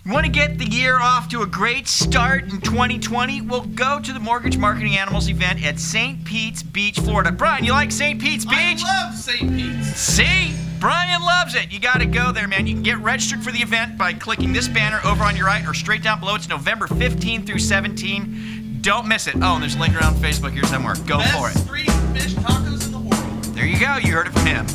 You want to get the year off to a great start in 2020? Well, go to the Mortgage Marketing Animals event at St. Pete's Beach, Florida. Brian, you like St. Pete's Beach? I love St. Pete's. See? Brian loves it. You got to go there, man. You can get registered for the event by clicking this banner over on your right or straight down below. It's November 15 through 17. Don't miss it. Oh, and there's a link around Facebook here somewhere. Go for it. Best street fish tacos in the world. There you go. You heard it from him.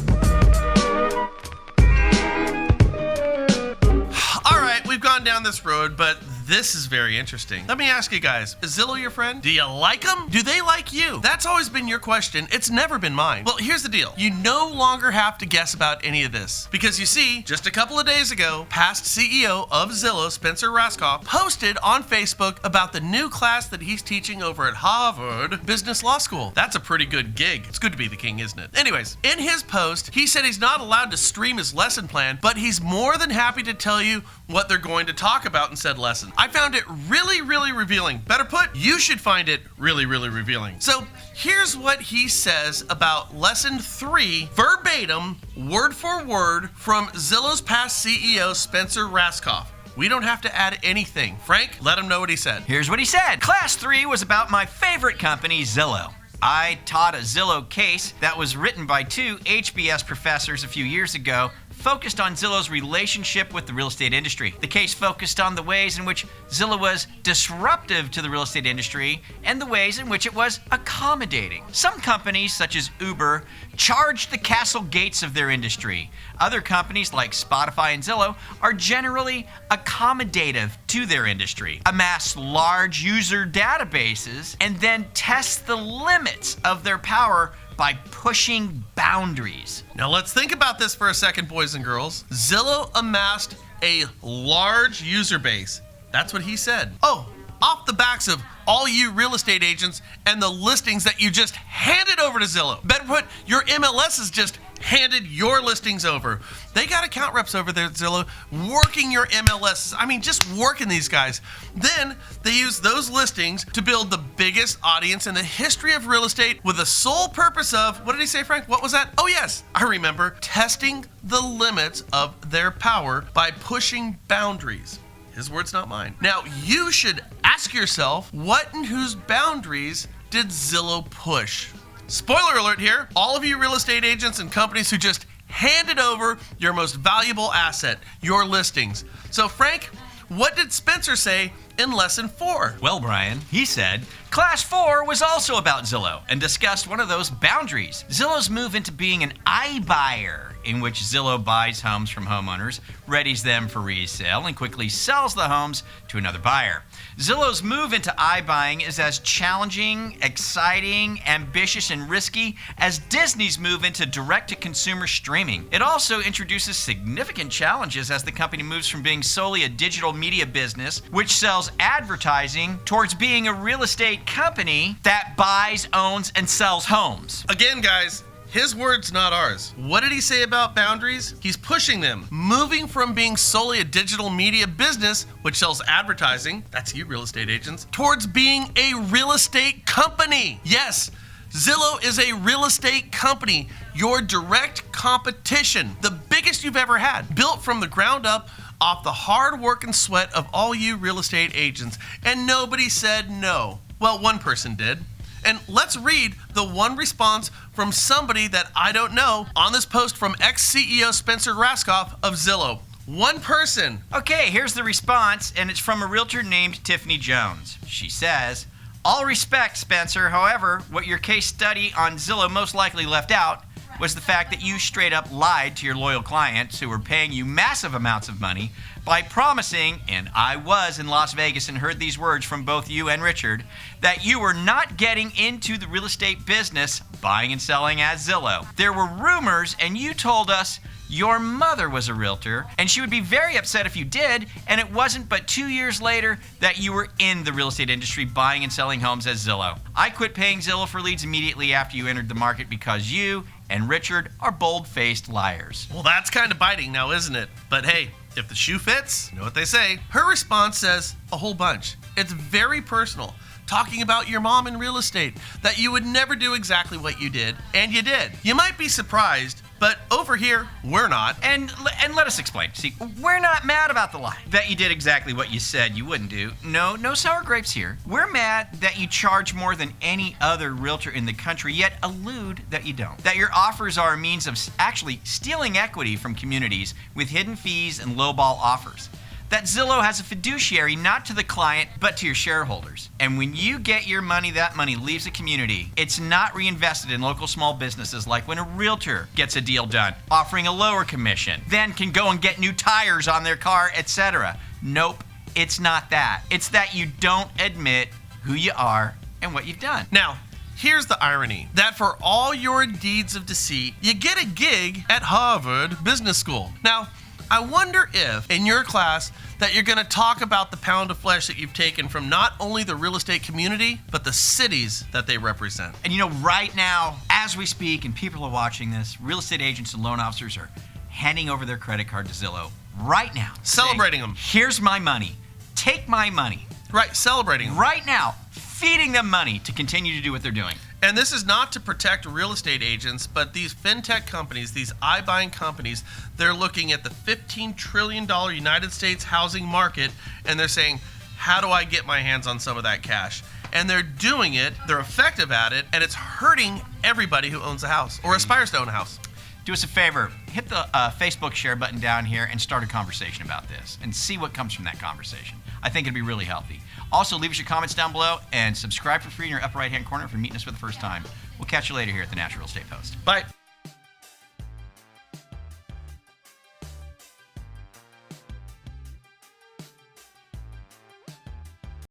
All right, we've gone down this road, but this is very interesting. Let me ask you guys, is Zillow your friend? Do you like them? Do they like you? That's always been your question. It's never been mine. Well, here's the deal. You no longer have to guess about any of this. Because you see, just a couple of days ago, past CEO of Zillow, Spencer Rascoff, posted on Facebook about the new class that he's teaching over at Harvard Business Law School. That's a pretty good gig. It's good to be the king, isn't it? Anyways, in his post, he said he's not allowed to stream his lesson plan, but he's more than happy to tell you what they're going to talk about in said lesson. I found it really, really revealing. Better put, you should find it really, really revealing. So here's what he says about lesson 3, verbatim, word for word, from Zillow's past CEO, Spencer Rascoff. We don't have to add anything. Frank, let him know what he said. Here's what he said. Class 3 was about my favorite company, Zillow. I taught a Zillow case that was written by 2 HBS professors a few years ago, focused on Zillow's relationship with the real estate industry. The case focused on the ways in which Zillow was disruptive to the real estate industry and the ways in which it was accommodating. Some companies, such as Uber, charge the castle gates of their industry. Other companies, like Spotify and Zillow, are generally accommodative to their industry, amass large user databases, and then test the limits of their power by pushing boundaries. Now let's think about this for a second, boys and girls. Zillow amassed a large user base. That's what he said. Oh, off the backs of all you real estate agents and the listings that you just handed over to Zillow. Better put, your MLS has just handed your listings over. They got account reps over there at Zillow working your MLSs. I mean, just working these guys. Then they use those listings to build the biggest audience in the history of real estate with the sole purpose of, what did he say, Frank? What was that? Oh yes, I remember, testing the limits of their power by pushing boundaries. His words, not mine. Now, you should ask yourself, what and whose boundaries did Zillow push? Spoiler alert here, all of you real estate agents and companies who just handed over your most valuable asset, your listings. So Frank, what did Spencer say in lesson 4? Well, Brian, he said, Class 4 was also about Zillow and discussed one of those boundaries. Zillow's move into being an iBuyer, in which Zillow buys homes from homeowners, readies them for resale, and quickly sells the homes to another buyer. Zillow's move into iBuying is as challenging, exciting, ambitious, and risky as Disney's move into direct-to-consumer streaming. It also introduces significant challenges as the company moves from being solely a digital media business, which sells advertising, towards being a real estate company that buys, owns, and sells homes. Again, guys, his words, not ours. What did he say about boundaries? He's pushing them, moving from being solely a digital media business, which sells advertising, that's you real estate agents, towards being a real estate company. Yes, Zillow is a real estate company, your direct competition, the biggest you've ever had, built from the ground up off the hard work and sweat of all you real estate agents. And nobody said no. Well, one person did. And let's read the one response from somebody that I don't know on this post from ex-CEO Spencer Rascoff of Zillow. One person. Okay, here's the response, and it's from a realtor named Tiffany Jones. She says, all respect, Spencer. However, what your case study on Zillow most likely left out was the fact that you straight up lied to your loyal clients who were paying you massive amounts of money by promising, and I was in Las Vegas and heard these words from both you and Richard, that you were not getting into the real estate business buying and selling as Zillow. There were rumors, and you told us your mother was a realtor, and she would be very upset if you did, and it wasn't but 2 years later that you were in the real estate industry buying and selling homes as Zillow. I quit paying Zillow for leads immediately after you entered the market because you and Richard are bold-faced liars. Well, that's kind of biting now, isn't it? But hey, if the shoe fits, you know what they say. Her response says a whole bunch. It's very personal, talking about your mom in real estate, that you would never do exactly what you did, and you did. You might be surprised, But over here, we're not. And let us explain. See, we're not mad about the lie that you did exactly what you said you wouldn't do. No sour grapes here. We're mad that you charge more than any other realtor in the country, yet allude that you don't. That your offers are a means of actually stealing equity from communities with hidden fees and lowball offers. That Zillow has a fiduciary not to the client, but to your shareholders. And when you get your money, that money leaves the community. It's not reinvested in local small businesses like when a realtor gets a deal done, offering a lower commission, then can go and get new tires on their car, etc. Nope, it's not that. It's that you don't admit who you are and what you've done. Now, here's the irony, that for all your deeds of deceit, you get a gig at Harvard Business School. Now, I wonder if, in your class, that you're going to talk about the pound of flesh that you've taken from not only the real estate community, but the cities that they represent. And you know, right now, as we speak, and people are watching this, real estate agents and loan officers are handing over their credit card to Zillow right now. Celebrating them. Here's my money. Take my money. Right, celebrating them. Right now, feeding them money to continue to do what they're doing. And this is not to protect real estate agents, but these fintech companies, these iBuying companies, they're looking at the $15 trillion United States housing market, and they're saying, how do I get my hands on some of that cash? And they're doing it, they're effective at it, and it's hurting everybody who owns a house or aspires to own a house. Do us a favor, hit the Facebook share button down here and start a conversation about this and see what comes from that conversation. I think it'd be really healthy. Also, leave us your comments down below and subscribe for free in your upper right-hand corner if you're meeting us for the first time. We'll catch you later here at the Natural Estate Post. Bye.